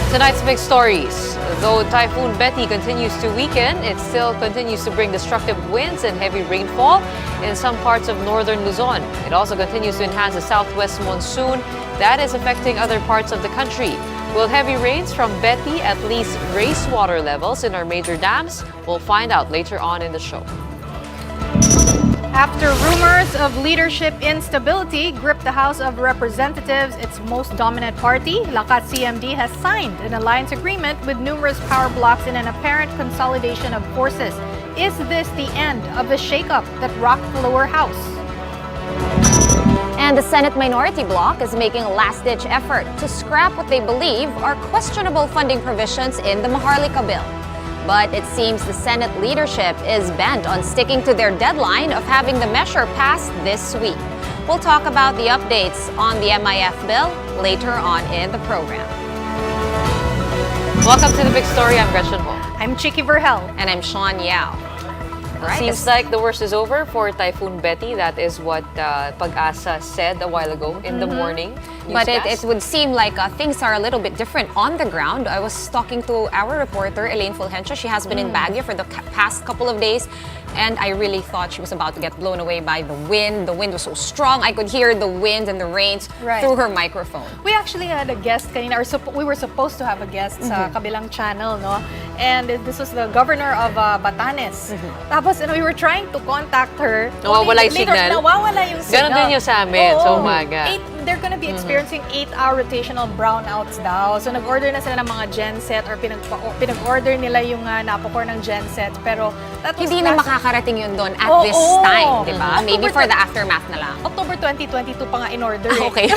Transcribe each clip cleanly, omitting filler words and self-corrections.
Tonight's big stories. Though Typhoon Betty continues to weaken, it still continues to bring destructive winds and heavy rainfall in some parts of northern Luzon. It also continues to enhance the southwest monsoon that is affecting other parts of the country. Will heavy rains from Betty at least raise water levels in our major dams? We'll find out later on in the show. After rumors of leadership instability gripped the House of Representatives, its most dominant party, Lakas CMD, has signed an alliance agreement with numerous power blocks in an apparent consolidation of forces. Is this the end of the shakeup that rocked the lower house? And the Senate minority bloc is making a last-ditch effort to scrap what they believe are questionable funding provisions in the Maharlika bill. But it seems the Senate leadership is bent on sticking to their deadline of having the measure passed this week. We'll talk about the updates on the MIF bill later on in the program. Welcome to the big story. I'm Gretchen Ho. I'm Chiki Verhel. And I'm Sean Yao. Seems like the worst is over for Typhoon Betty. That is what Pag-asa said a while ago in the morning. But it would seem like things are a little bit different on the ground. I was talking to our reporter, Elaine Fulgencio. She has been in Baguio for the past couple of days. And I really thought she was about to get blown away by the wind. The wind was so strong. I could hear the wind and the rains through her microphone. We actually had a guest kanina, or we were supposed to have a guest sa kabilang channel, no? And this was the governor of Batanes. Tapos, we were trying to contact her. Nawawala yung signal? Nawawala yung signal. Ganon din yung sa amin, sa umaga. They're gonna be experiencing 8-hour rotational brownouts daw. So, nag-order na sila ng mga genset or pinag-order nila yung napokor ng genset. Pero, that was Hindi na makakarating yun doon at this time, di ba? Maybe for the aftermath na lang. October 2022 pa nga in-order. Okay.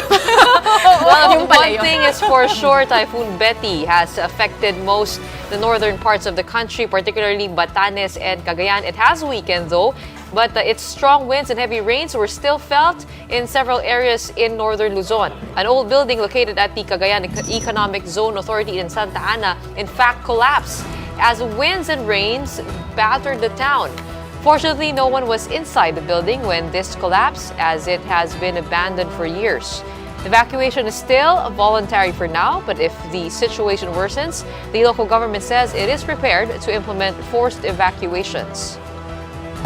Well, one thing is for sure, Typhoon Betty has affected most the northern parts of the country, particularly Batanes and Cagayan. It has weakened though, but its strong winds and heavy rains were still felt in several areas in northern Luzon. An old building located at the Cagayan Economic Zone Authority in Santa Ana in fact collapsed as winds and rains battered the town. Fortunately, no one was inside the building when this collapsed, as it has been abandoned for years. Evacuation is still voluntary for now, but if the situation worsens, the local government says it is prepared to implement forced evacuations.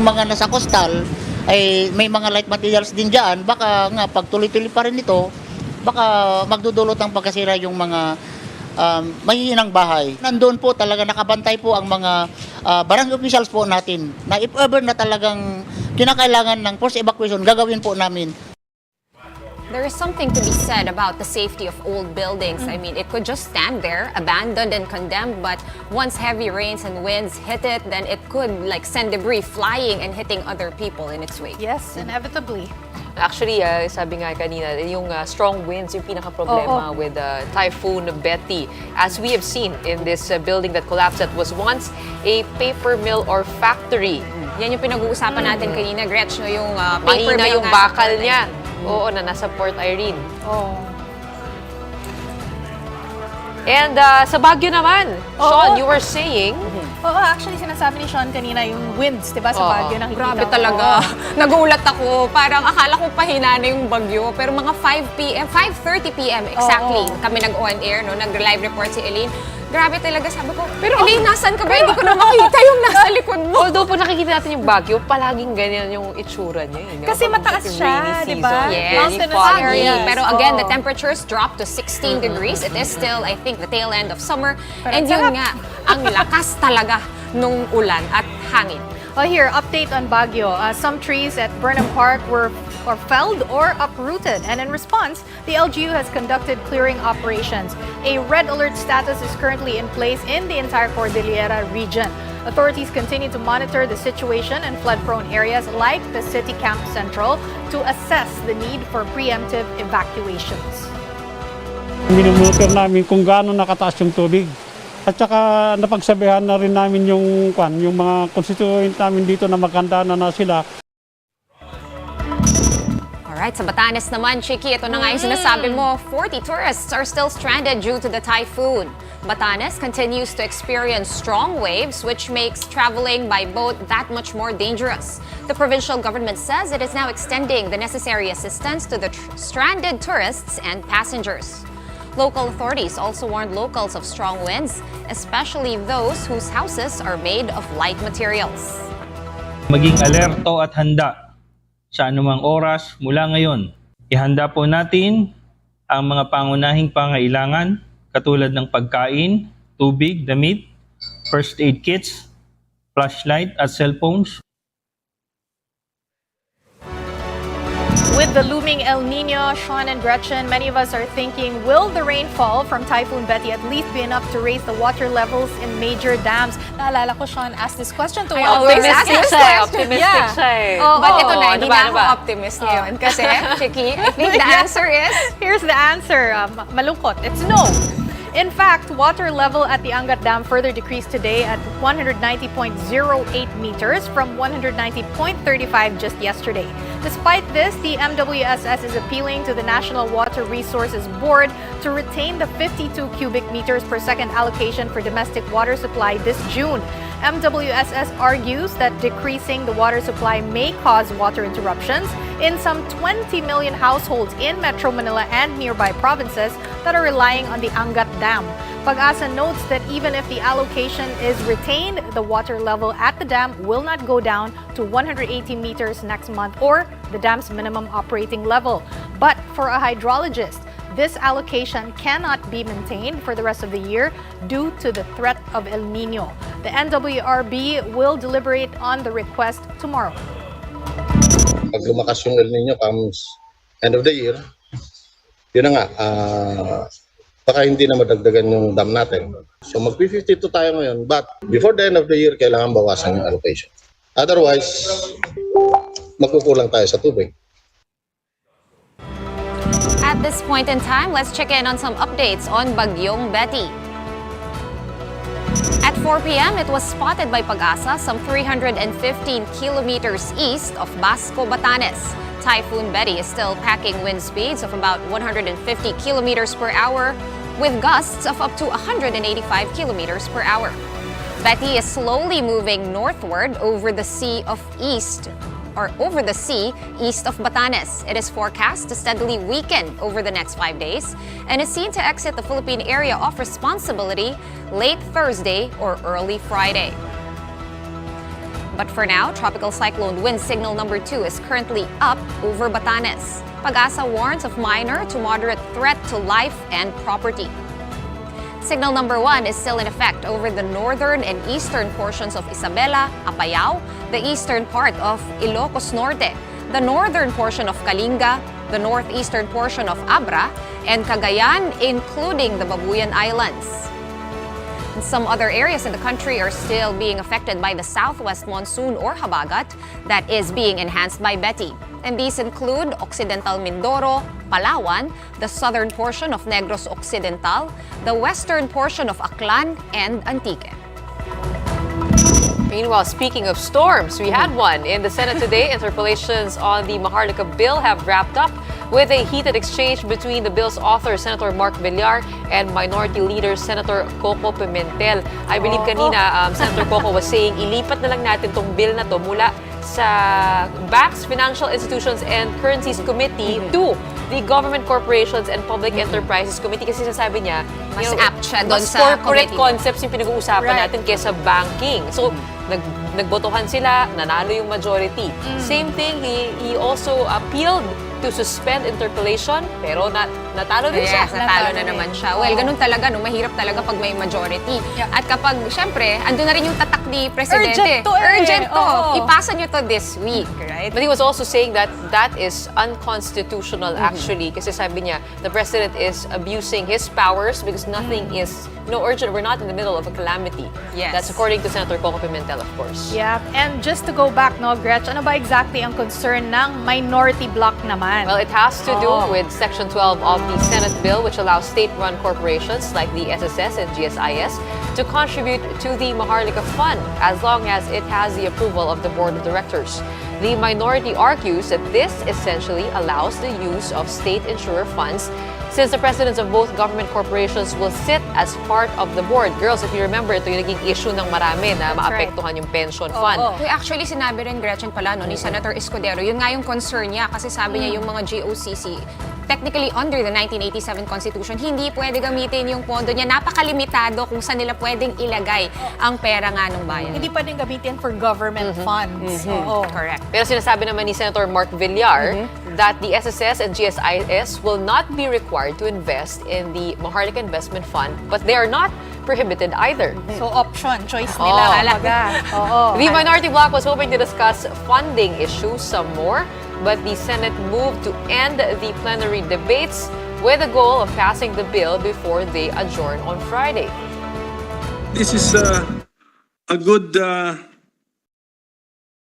Mga nasa coastal ay may mga light materials din diyan, baka nga pag tuloy-tuloy pa rin ito, baka magdudulot ng pagkasira yung mga mahihinang bahay. Nandoon po talaga nakabantay po ang mga barangay officials po natin na if ever na talagang kinakailangan ng forced evacuation, gagawin po namin. There is something to be said about the safety of old buildings. I mean, it could just stand there, abandoned and condemned, but once heavy rains and winds hit it, then it could send debris flying and hitting other people in its wake. Yes, inevitably. Actually, sabi nga kanina, yung strong winds yung pinaka-problema with Typhoon Betty. As we have seen in this building that collapsed that was once a paper mill or factory. Yan yung pinag-uusapan natin kanina, Gretch, no, yung paper Mahina mill yung nga sa bakal Port niya. Irene. Oo, na nasa Port Irene. Oh. And sa Baguio naman, Sean, you were saying... Oo, actually sinasabi ni Sean kanina yung winds, 'di ba, sa Baguio nakikita Grabe ko. talaga. Nagulat ako. Parang akala ko pahina na yung bagyo. Pero mga 5 p.m., 5:30 p.m. exactly, kami nag-on air, no? Nag-live report si Elaine. Grabe talaga, sabi ko, pero Elaine, nasan ka ba? Hindi ko na makita yung nasa likod mo. Although po nakikita natin yung Baguio, palaging ganyan yung itsura niya. Kasi mataas siya, di ba? Yes, Mountainous foggy. areas. Pero again, the temperatures dropped to 16 degrees. It is still, I think, the tail end of summer. And yun nga, ang lakas talaga nung ulan at hangin. Well, here, update on Baguio. Some trees at Burnham Park were felled or uprooted. And in response, the LGU has conducted clearing operations. A red alert status is currently in place in the entire Cordillera region. Authorities continue to monitor the situation in flood-prone areas like the City Camp Central to assess the need for preemptive evacuations. Minumonitor namin kung gaano nakataas yung tubig. At saka napagsabihan na rin namin yung mga constituent namin dito na maganda na sila. Alright, sa Batanes naman, Chiki, ito na nga yung sinasabi mo, 40 tourists are still stranded due to the typhoon. Batanes continues to experience strong waves, which makes traveling by boat that much more dangerous. The provincial government says it is now extending the necessary assistance to the stranded tourists and passengers. Local authorities also warned locals of strong winds, especially those whose houses are made of light materials. Maging alerto at handa sa anumang oras mula ngayon. Ihanda po natin ang mga pangunahing pangailangan katulad ng pagkain, tubig, damit, first aid kits, flashlight at cellphones. With the looming El Nino, Sean and Gretchen, many of us are thinking, will the rainfall from Typhoon Betty at least be enough to raise the water levels in major dams? Naalala ko, Sean asked this question to one of our Optimistic listeners. siya eh. Optimistic siya eh. Oh, But ito na, ano hindi ba, na ano ako ba? optimist ngayon. Kasi, Chiki, I think the answer is... Here's the answer. Malungkot. It's no. In fact, water level at the Angat Dam further decreased today at 190.08 meters from 190.35 just yesterday. Despite this, the MWSS is appealing to the National Water Resources Board to retain the 52 cubic meters per second allocation for domestic water supply this June. MWSS argues that decreasing the water supply may cause water interruptions in some 20 million households in Metro Manila and nearby provinces that are relying on the Angat Dam. Pag-asa notes that even if the allocation is retained, the water level at the dam will not go down to 180 meters next month or the dam's minimum operating level. But for a hydrologist, this allocation cannot be maintained for the rest of the year due to the threat of El Nino. The NWRB will deliberate on the request tomorrow. Pag lumakas yung El Nino comes end of the year, yun na nga, baka hindi na madagdagan yung dam natin. So mag-52 tayo ngayon, but before the end of the year, kailangan bawasan yung allocation. Otherwise, magkukulang tayo sa tubig. At this point in time, let's check in on some updates on Bagyong Betty. At 4 p.m., it was spotted by Pag-asa some 315 kilometers east of Basco, Batanes. Typhoon Betty is still packing wind speeds of about 150 kilometers per hour with gusts of up to 185 kilometers per hour. Betty is slowly moving northward over the sea east of Batanes. It is forecast to steadily weaken over the next 5 days and is seen to exit the Philippine area of responsibility late Thursday or early Friday. But for now, tropical cyclone wind signal number 2 is currently up over Batanes. Pag-asa warns of minor to moderate threat to life and property. Signal number 1 is still in effect over the northern and eastern portions of Isabela, Apayao, the eastern part of Ilocos Norte, the northern portion of Kalinga, the northeastern portion of Abra, and Cagayan, including the Babuyan Islands. Some other areas in the country are still being affected by the southwest monsoon or habagat that is being enhanced by Betty. And these include Occidental Mindoro, Palawan, the southern portion of Negros Occidental, the western portion of Aklan, and Antique. Meanwhile, speaking of storms, we had one in the Senate today. Interpellations on the Maharlika bill have wrapped up with a heated exchange between the bill's author, Senator Mark Villar, and Minority Leader, Senator Coco Pimentel. I believe kanina, Senator Coco was saying, ilipat na lang natin tong bill na to mula sa Banks, Financial Institutions, and Currencies Committee to the Government Corporations and Public Enterprises Committee kasi sasabi niya, Mas you know, apt siya doon mas sa corporate committee. concepts yung pinag-uusapan Right. natin kesa banking. So, nagbotohan sila, nanalo yung majority. Same thing, he also appealed to suspend interpellation, pero natalo din siya. Yes, natalo na naman siya. Well, ganun talaga, no? Mahirap talaga pag may majority. Yeah. At kapag, syempre, andun na rin yung tatak ni Presidente. Urgent to eh. Urgent to. Oo. Ipasa nyo to this week, right? But he was also saying that that is unconstitutional actually kasi sabi niya the president is abusing his powers because nothing is urgent. We're not in the middle of a calamity. Yes. That's according to Senator Coco Pimentel, of course. Yeah, and just to go back, no, Gretch, ano ba exactly ang concern ng minority bloc naman? Well, it has to do Oh. with Section 12 of the Senate bill, which allows state-run corporations like the SSS and GSIS to contribute to the Maharlika Fund as long as it has the approval of the Board of Directors. The minority argues that this essentially allows the use of state insurer funds since the presidents of both government corporations will sit as part of the board. Girls, if you remember, ito yung naging issue ng marami na That's maapektuhan yung pension fund. Oo. Uy, actually, sinabi rin Gretchen pala no, ni Senator Escudero, yun nga yung concern niya kasi sabi niya yung mga GOCC, technically under the 1987 Constitution, hindi pwede gamitin yung pondo niya. Napakalimitado kung saan nila pwedeng ilagay ang pera nga ng bayan. Hindi pwedeng gamitin for government funds. Oo. Correct. Pero sinasabi naman ni Senator Mark Villar that the SSS and GSIS will not be required to invest in the Maharlika Investment Fund, but they are not prohibited either. So option, choice nila. Kumbaga. Oo. The minority bloc was hoping to discuss funding issues some more, but the Senate moved to end the plenary debates with the goal of passing the bill before they adjourn on Friday. This is a good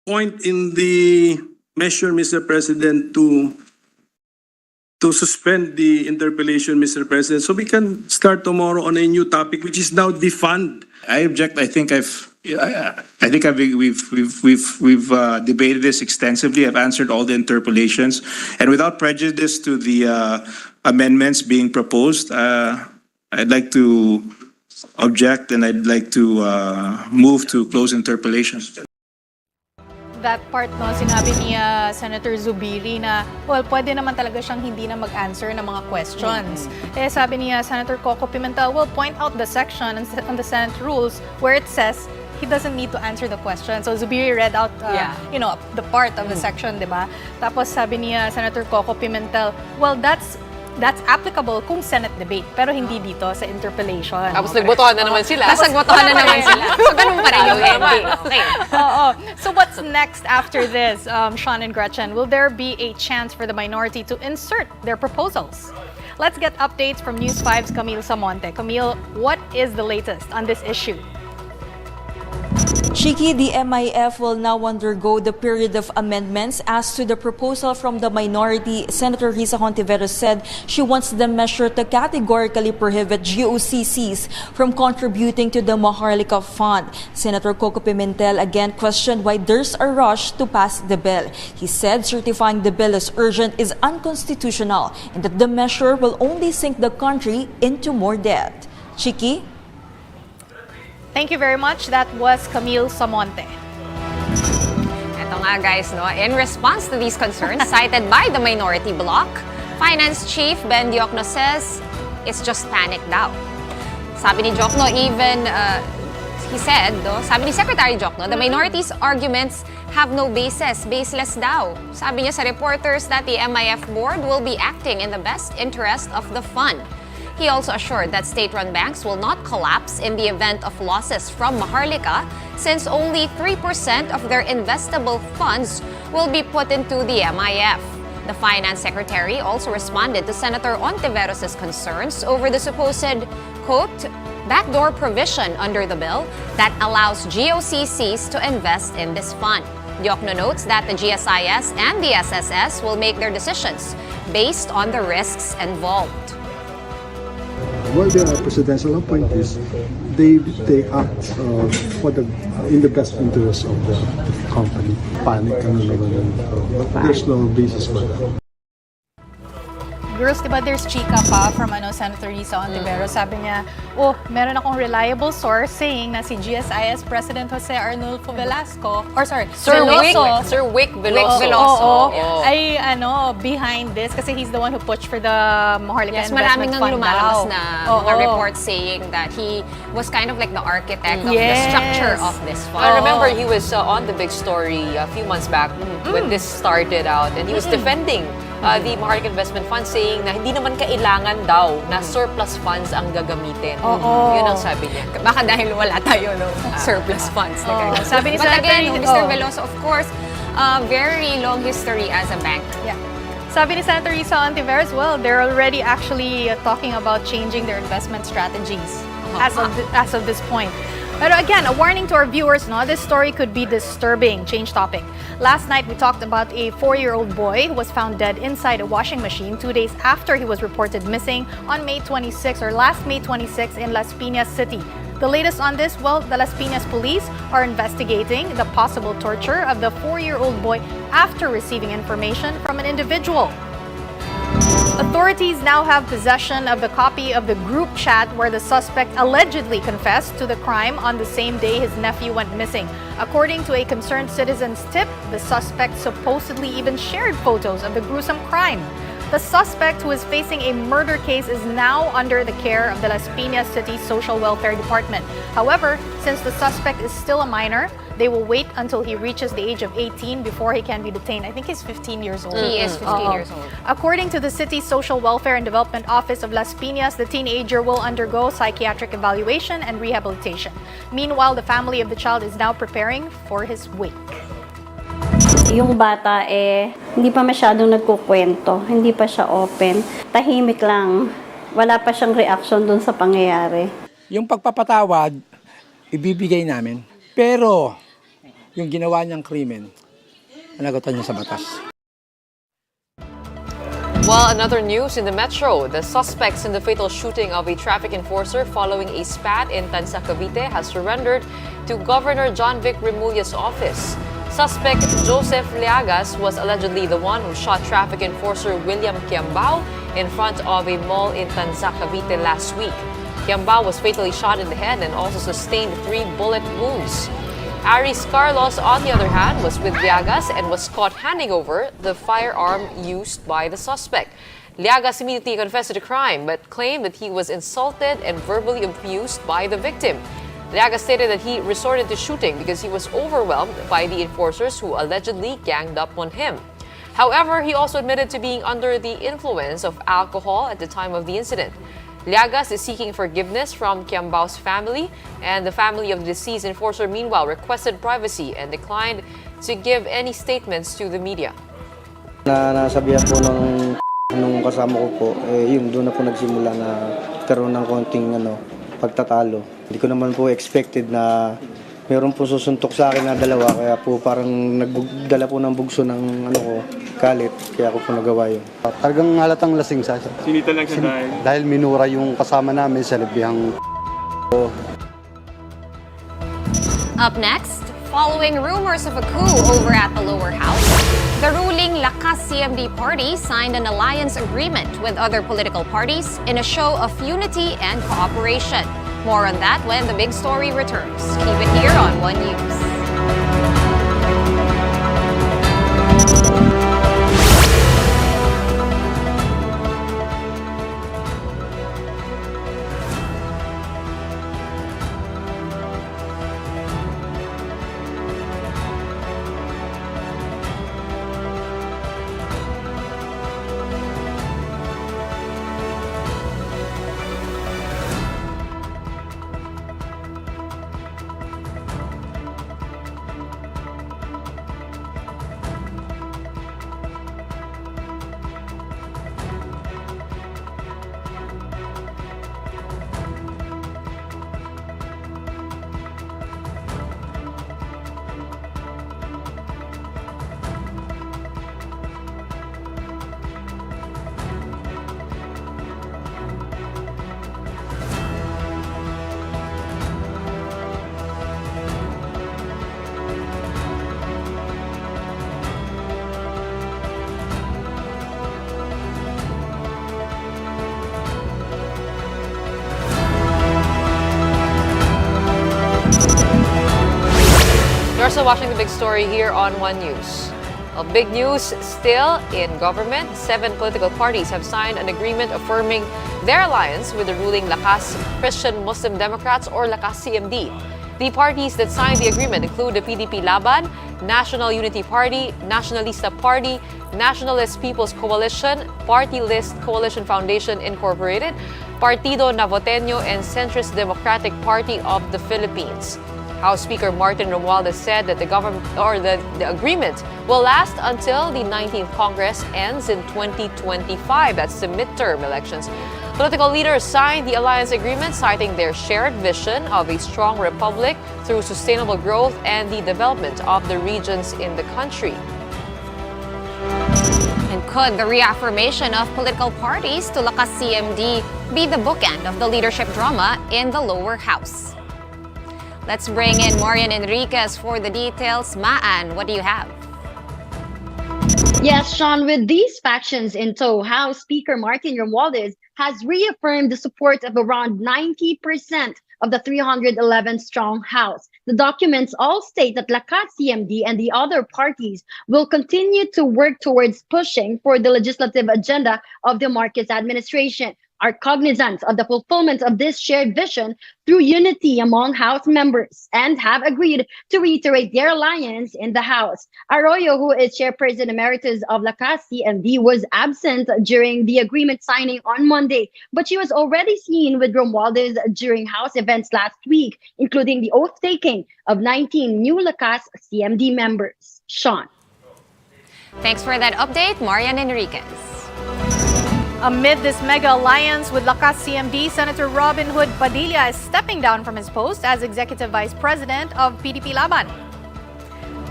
point in the measure, Mr. President, to suspend the interpellation, Mr. President, so we can start tomorrow on a new topic, which is now defund. I object. I think we've debated this extensively. I've answered all the interpellations, and without prejudice to the amendments being proposed, I'd like to object, and I'd like to move to close interpellations. That part, no, sinabi ni Senator Zubiri na, well, pwede naman talaga siyang hindi na mag-answer ng mga questions. Eh, sabi ni Senator Coco Pimentel, well, point out the section on the Senate rules where it says he doesn't need to answer the question. So Zubiri read out, the part of the section, di ba? Tapos sabi ni Senator Coco Pimentel, well, that's applicable kung Senate debate, pero hindi dito sa interpellation. Tapos nagbotohan na naman sila. Tapos nagbotohan na naman sila. So, ganun pa rin yung ending. Okay. Oo. So what's next after this, Sean and Gretchen? Will there be a chance for the minority to insert their proposals? Let's get updates from News 5's Camille Samonte. Camille, what is the latest on this issue? Chiki, the MIF will now undergo the period of amendments. As to the proposal from the minority, Senator Risa Hontiveros said she wants the measure to categorically prohibit GOCCs from contributing to the Maharlika Fund. Senator Coco Pimentel again questioned why there's a rush to pass the bill. He said certifying the bill as urgent is unconstitutional and that the measure will only sink the country into more debt. Chiki? Thank you very much. That was Camille Samonte. Ito nga guys, no, in response to these concerns cited by the minority bloc, Finance Chief Ben Diokno says it's just panic daw. Sabi ni Diokno, even he said, sabi ni Secretary Diokno, the minority's arguments have no basis, baseless daw. Sabi niya sa reporters that the MIF board will be acting in the best interest of the fund. He also assured that state-run banks will not collapse in the event of losses from Maharlika, since only 3% of their investable funds will be put into the MIF. The Finance Secretary also responded to Senator Hontiveros' concerns over the supposed, quote, backdoor provision under the bill that allows GOCCs to invest in this fund. Diokno notes that the GSIS and the SSS will make their decisions based on the risks involved. Well, the presidential appointees, they act in the best interest of the company. Panic but there's no basis for that. Girls, diba there's chika pa from Senator Risa Hontiveros. Sabi niya, meron akong reliable source saying na si GSIS President Jose Arnulfo Velasco, Sir Wick Veloso. Ay behind this kasi he's the one who pushed for the Maharlika Maraming Investment nang Fund lumalabas daw. na mga reports saying that he was kind of like the architect of the structure of this fund. I remember he was on the big story a few months back when this started out, and he was defending the Maharlika Investment Fund, saying na hindi naman kailangan daw na surplus funds ang gagamitin. Yun ang sabi niya. Baka dahil wala tayo surplus funds. Sabi ni But Senator again, Mr. Veloso, of course, very long history as a banker. Yeah. Sabi ni Senator Risa Hontiveros, well, they're already actually talking about changing their investment strategies as of this point. But again, a warning to our viewers, this story could be disturbing. Change topic. Last night, we talked about a 4-year-old boy who was found dead inside a washing machine 2 days after he was reported missing on last May 26 in Las Piñas City. The latest on this, well, the Las Piñas police are investigating the possible torture of the 4-year-old boy after receiving information from an individual. Authorities now have possession of the copy of the group chat where the suspect allegedly confessed to the crime on the same day his nephew went missing. According to a concerned citizen's tip, the suspect supposedly even shared photos of the gruesome crime. The suspect, who is facing a murder case, is now under the care of the Las Piñas City Social Welfare Department. However, since the suspect is still a minor, they will wait until he reaches the age of 18 before he can be detained. I think he's 15 years old. He is 15 years old. According to the City Social Welfare and Development Office of Las Piñas, the teenager will undergo psychiatric evaluation and rehabilitation. Meanwhile, the family of the child is now preparing for his wake. Yung bata hindi pa masyadong nagkukwento, hindi pa siya open, tahimik lang, wala pa siyang reaction dun sa pangyayari. Yung pagpapatawad, ibibigay namin. Pero, yung ginawa niyang krimen, panagutan niya sa batas. Well, another news in the metro. The suspects in the fatal shooting of a traffic enforcer following a spat in Tanza, Cavite has surrendered to Governor John Vic Remulla's office. Suspect Joseph Liagas was allegedly the one who shot traffic enforcer William Kiambao in front of a mall in Tanza, Cavite last week. Kiambao was fatally shot in the head and also sustained 3 bullet wounds. Aris Carlos, on the other hand, was with Liagas and was caught handing over the firearm used by the suspect. Liagas immediately confessed to the crime but claimed that he was insulted and verbally abused by the victim. Liagas stated that he resorted to shooting because he was overwhelmed by the enforcers who allegedly ganged up on him. However, he also admitted to being under the influence of alcohol at the time of the incident. Liagas is seeking forgiveness from Kiambao's family, and the family of the deceased enforcer meanwhile requested privacy and declined to give any statements to the media. Nasabihan po nung kasama ko po, yun doon na po nagsimula na karoon ng konting pagtatalo. Hindi ko naman po expected na meron po susuntok sa akin na dalawa, kaya po parang nagdala po ng bugso ng galit, kaya ako po nagawa yun. Talagang halatang lasing siya. Sinita lang siya Dahil minura yung kasama namin sa libihang. Up next, following rumors of a coup over at the lower house, the ruling Lakas CMD party signed an alliance agreement with other political parties in a show of unity and cooperation. More on that when the big story returns. Keep it here on One News. You're also watching the big story here on One News. Well, big news still in government. 7 political parties have signed an agreement affirming their alliance with the ruling Lakas Christian Muslim Democrats, or Lakas CMD. The parties that signed the agreement include the PDP Laban, National Unity Party, Nationalista Party, Nationalist People's Coalition, Party List Coalition Foundation Incorporated, Partido Navoteño, and Centrist Democratic Party of the Philippines. House Speaker Martin Romualdez said that the agreement will last until the 19th Congress ends in 2025. That's the midterm elections. Political leaders signed the alliance agreement, citing their shared vision of a strong republic through sustainable growth and the development of the regions in the country. And could the reaffirmation of political parties to Lakas CMD be the bookend of the leadership drama in the lower house? Let's bring in Marian Enriquez for the details. Maan, what do you have? Yes, Sean, with these factions in tow, House Speaker Martin Romualdez has reaffirmed the support of around 90% of the 311-strong House. The documents all state that Lakas CMD and the other parties will continue to work towards pushing for the legislative agenda of the Marcos administration, are cognizant of the fulfillment of this shared vision through unity among House members, and have agreed to reiterate their alliance in the House. Arroyo, who is Chairperson Emeritus of Lakas CMD, was absent during the agreement signing on Monday, but she was already seen with Romualdez during House events last week, including the oath-taking of 19 new Lakas CMD members. Sean. Thanks for that update, Marian Enriquez. Amid this mega alliance with Lakas CMD, Senator Robin Hood Padilla is stepping down from his post as Executive Vice President of PDP Laban.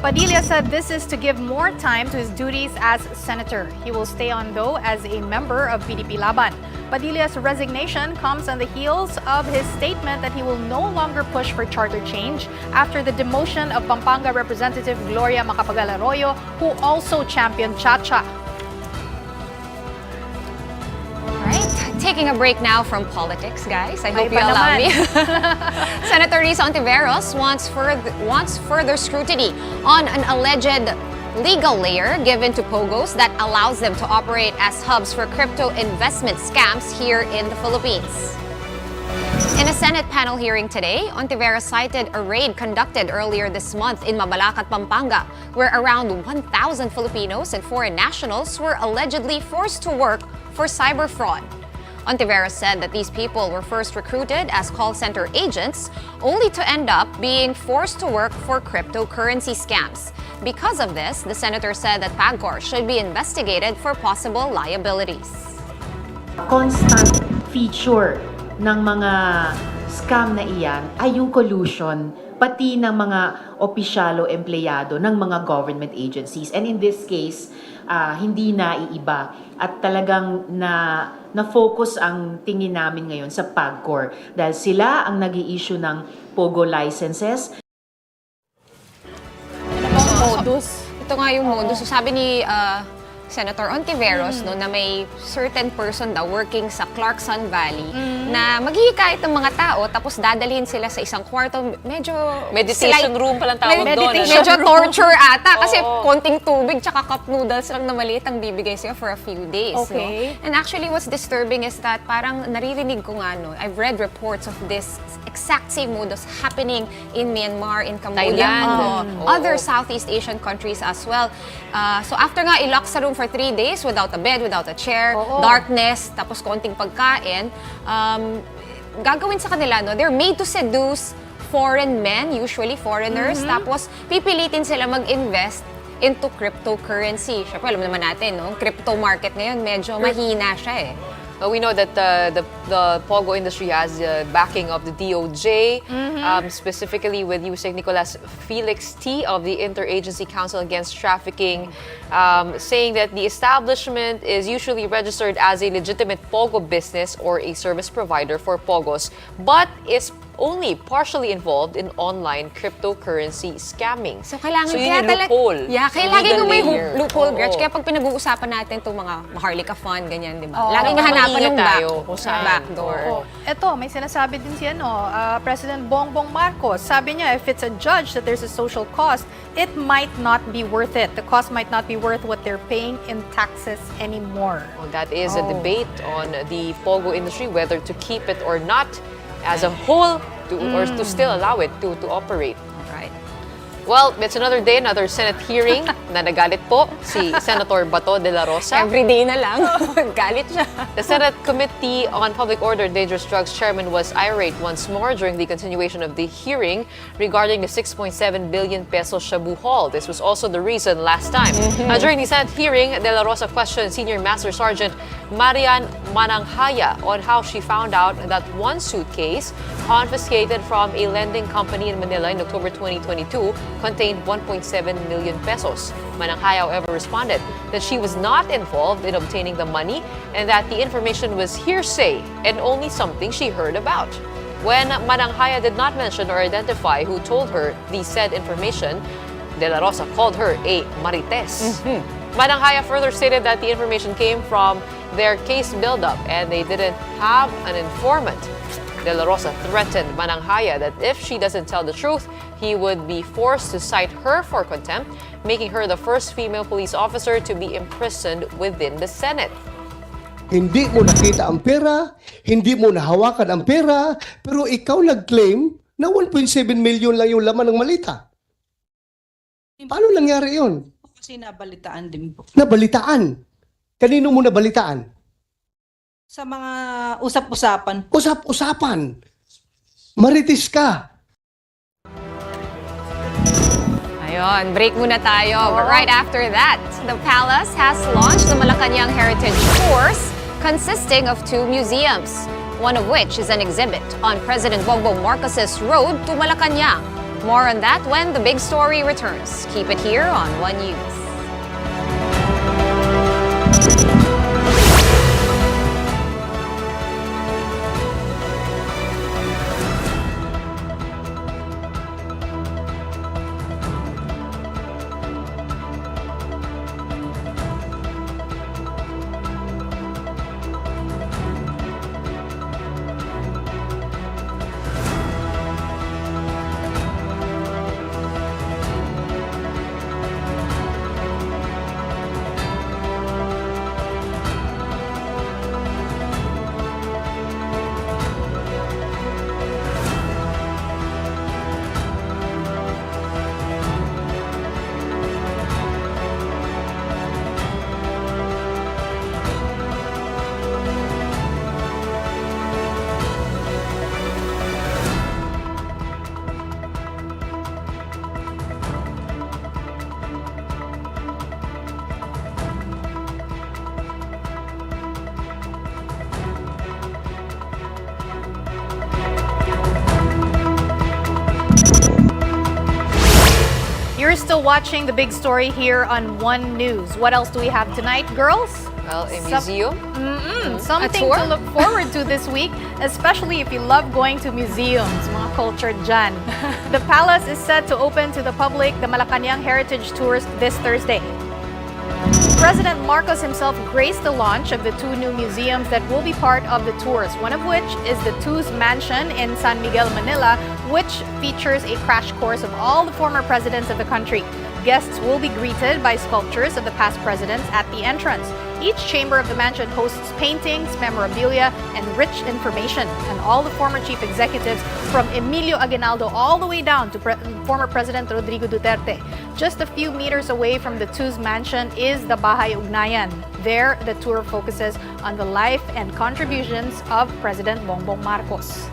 Padilla said this is to give more time to his duties as senator. He will stay on, though, as a member of PDP Laban. Padilla's resignation comes on the heels of his statement that he will no longer push for charter change after the demotion of Pampanga Representative Gloria Macapagal Arroyo, who also championed Chacha. Taking a break now from politics, guys. I hope you allow me. Senator Risa Ontiveros wants further scrutiny on an alleged legal layer given to POGOs that allows them to operate as hubs for crypto investment scams here in the Philippines. In a Senate panel hearing today, Ontiveros cited a raid conducted earlier this month in Mabalacat, Pampanga, where around 1,000 Filipinos and foreign nationals were allegedly forced to work for cyber fraud. Ontiveros said that these people were first recruited as call center agents, only to end up being forced to work for cryptocurrency scams. Because of this, the senator said that PAGCOR should be investigated for possible liabilities. Constant feature ng mga scam na iyan ay yung collusion pati ng mga opisyalo, empleyado ng mga government agencies. And in this case, hindi na iiba at talagang na-focus ang tingin namin ngayon sa PAGCOR dahil sila ang nag-i-issue ng POGO licenses. Ito nga yung modus. So, sabi ni Senator Ontiveros na may certain person daw working sa Clarkson Valley na maghihikayat ng mga tao tapos dadalhin sila sa isang kwarto. Medyo meditation room palang tawag doon. Medyo torture ata kasi konting tubig tsaka cup noodles lang na maliit ang bibigay sa'yo for a few days. Okay. No? And actually what's disturbing is that parang naririnig ko nga, I've read reports of this exact same modus happening in Myanmar, in Cambodia, other Southeast Asian countries as well. So after nga i-lock sa room for 3 days without a bed, without a chair, darkness, tapos konting pagkain, gagawin sa kanila, they're made to seduce foreign men, usually foreigners, tapos pipilitin sila mag-invest into cryptocurrency. Siyempre, alam naman natin, crypto market ngayon, medyo mahina siya eh. We know that the POGO industry has the backing of the DOJ, specifically with Yusek Nicolas Felix T. of the Interagency Council Against Trafficking, saying that the establishment is usually registered as a legitimate POGO business or a service provider for POGOs, but is only partially involved in online cryptocurrency scamming. So, kailangan yun yung loophole. Lagi nung may loophole, Gretch. Kaya pag pinag-uusapan natin itong mga Maharlika Fund, ganyan, di ba? Lagi nga hanapan ng backdoor. Ito, may sinasabi din si President Bongbong Marcos. Sabi niya, if it's a judge that there's a social cost, it might not be worth it. The cost might not be worth what they're paying in taxes anymore. Well, that is a debate on the POGO industry, whether to keep it or not as a whole, or to still allow it to operate. Right. Well, it's another day, another Senate hearing na nagalit po si Senator Bato de la Rosa. Every day na lang, galit siya. The Senate Committee on Public Order and Dangerous Drugs chairman was irate once more during the continuation of the hearing regarding the 6.7 billion peso Shabu haul. This was also the reason last time. During the Senate hearing, de la Rosa questioned Senior Master Sergeant Marian Mananghaya on how she found out that one suitcase confiscated from a lending company in Manila in October 2022 contained 1.7 million pesos. Mananghaya, however, responded that she was not involved in obtaining the money and that the information was hearsay and only something she heard about. When Mananghaya did not mention or identify who told her the said information, De La Rosa called her a marites. Mananghaya further stated that the information came from their case buildup and they didn't have an informant. De La Rosa threatened Mananghaya that if she doesn't tell the truth, he would be forced to cite her for contempt, making her the first female police officer to be imprisoned within the Senate. Hindi mo nakita ang pera, hindi mo nahawakan ang pera, pero ikaw nag-claim na 1.7 million lang yung laman ng malita. Paano nangyari yun? Kasi nabalitaan din po. Nabalitaan. Kanino mo nabalitaan? Sa mga usap-usapan. Usap-usapan. Maritis ka. Ayun, break muna tayo. But right after that, the palace has launched the Malacanang Heritage Tours consisting of 2 museums, one of which is an exhibit on President Bongbong Marcos's road to Malacanang. More on that when the big story returns. Keep it here on One News. You're still watching the big story here on One News. What else do we have tonight, girls? Well, a museum. Something to look forward to this week, especially if you love going to museums. Mga cultured dyan. The palace is set to open to the public the Malacanang Heritage Tours this Thursday. President Marcos himself graced the launch of the 2 new museums that will be part of the tours, one of which is the TUS Mansion in San Miguel, Manila, which features a crash course of all the former presidents of the country. Guests will be greeted by sculptures of the past presidents at the entrance. Each chamber of the mansion hosts paintings, memorabilia, and rich information on all the former chief executives from Emilio Aguinaldo all the way down to former President Rodrigo Duterte. Just a few meters away from the TUS Mansion is the Bahay Ugnayan. There, the tour focuses on the life and contributions of President Bongbong Marcos.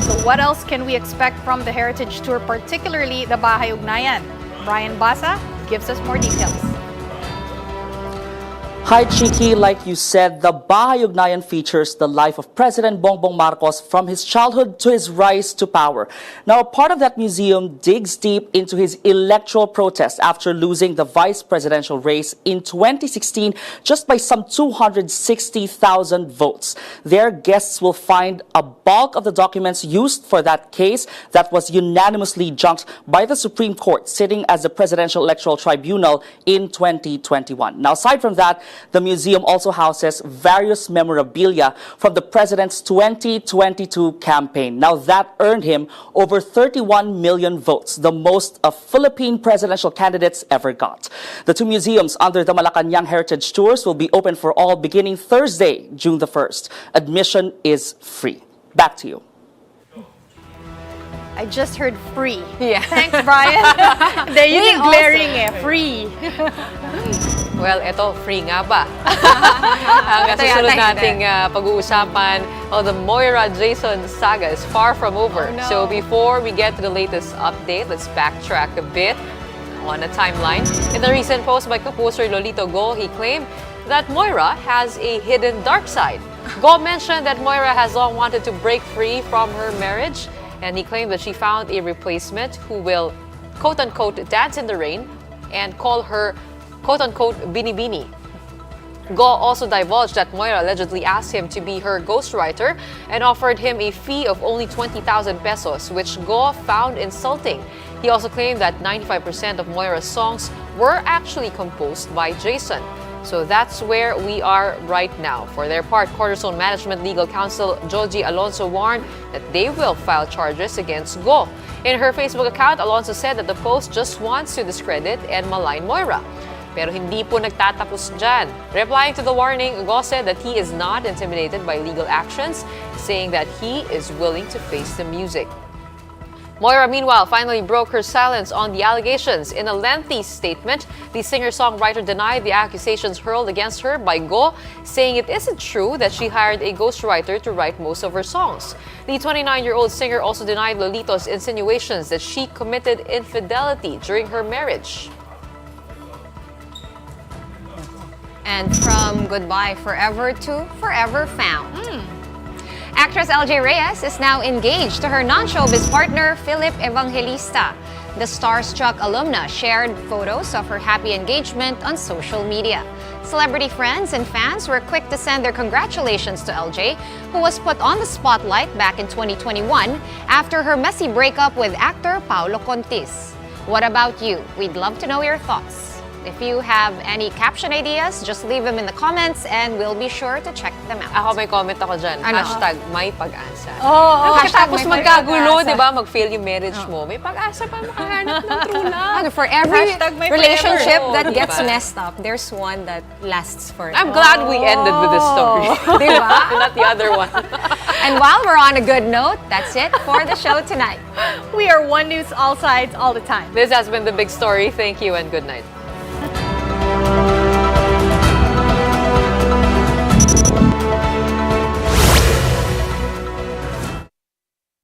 So what else can we expect from the Heritage Tour, particularly the Bahay Ugnayan? Brian Basa gives us more details. Hi, Chiki. Like you said, the Bahay Ugnayan features the life of President Bongbong Marcos from his childhood to his rise to power. Now, a part of that museum digs deep into his electoral protest after losing the vice presidential race in 2016 just by some 260,000 votes. There, guests will find a bulk of the documents used for that case that was unanimously junked by the Supreme Court, sitting as the Presidential Electoral Tribunal in 2021. Now, aside from that, the museum also houses various memorabilia from the president's 2022 campaign. Now, that earned him over 31 million votes, the most a Philippine presidential candidates ever got. The 2 museums under the Malacanang Heritage Tours will be open for all beginning Thursday, June the 1st. Admission is free. Back to you. I just heard free. Yeah. Thanks, Brian. They're using glaring free. Well, eto, free nga ba? Ang susunod nating pag-uusapan, the Moira Jason saga is far from over. Oh, no. So before we get to the latest update, let's backtrack a bit on a timeline. In a recent post by composer Lolito Go, he claimed that Moira has a hidden dark side. Go mentioned that Moira has long wanted to break free from her marriage, and he claimed that she found a replacement who will, quote-unquote, dance in the rain and call her, quote-unquote, Binibini. Go also divulged that Moira allegedly asked him to be her ghostwriter and offered him a fee of only 20,000 pesos, which Go found insulting. He also claimed that 95% of Moira's songs were actually composed by Jason. So that's where we are right now. For their part, Cornerstone Management Legal Counsel Joji Alonso warned that they will file charges against Go. In her Facebook account, Alonso said that the post just wants to discredit and malign Moira. Pero hindi po nagtatapos dyan. Replying to the warning, Go said that he is not intimidated by legal actions, saying that he is willing to face the music. Moira, meanwhile, finally broke her silence on the allegations. In a lengthy statement, the singer-songwriter denied the accusations hurled against her by Go, saying it isn't true that she hired a ghostwriter to write most of her songs. The 29-year-old singer also denied Lolito's insinuations that she committed infidelity during her marriage. And from goodbye forever to forever found. Actress LJ Reyes is now engaged to her non-showbiz partner, Philip Evangelista. The starstruck alumna shared photos of her happy engagement on social media. Celebrity friends and fans were quick to send their congratulations to LJ, who was put on the spotlight back in 2021 after her messy breakup with actor Paolo Contis. What about you? We'd love to know your thoughts. If you have any caption ideas, just leave them in the comments and we'll be sure to check them out. Ako may comment ako dyan. Ano? Hashtag may pag-asa. Hashtag Tapos may magkagulo, pag-asa. di ba? Mag-fail yung marriage mo. May pag-asa pa makahanap ng true love. For every Hashtag may relationship forever. that Oo, gets diba? messed up, there's one that lasts forever. I'm glad we ended with this story. Diba? Not the other one. And while we're on a good note, that's it for the show tonight. We are One News, all sides, all the time. This has been The Big Story. Thank you and good night.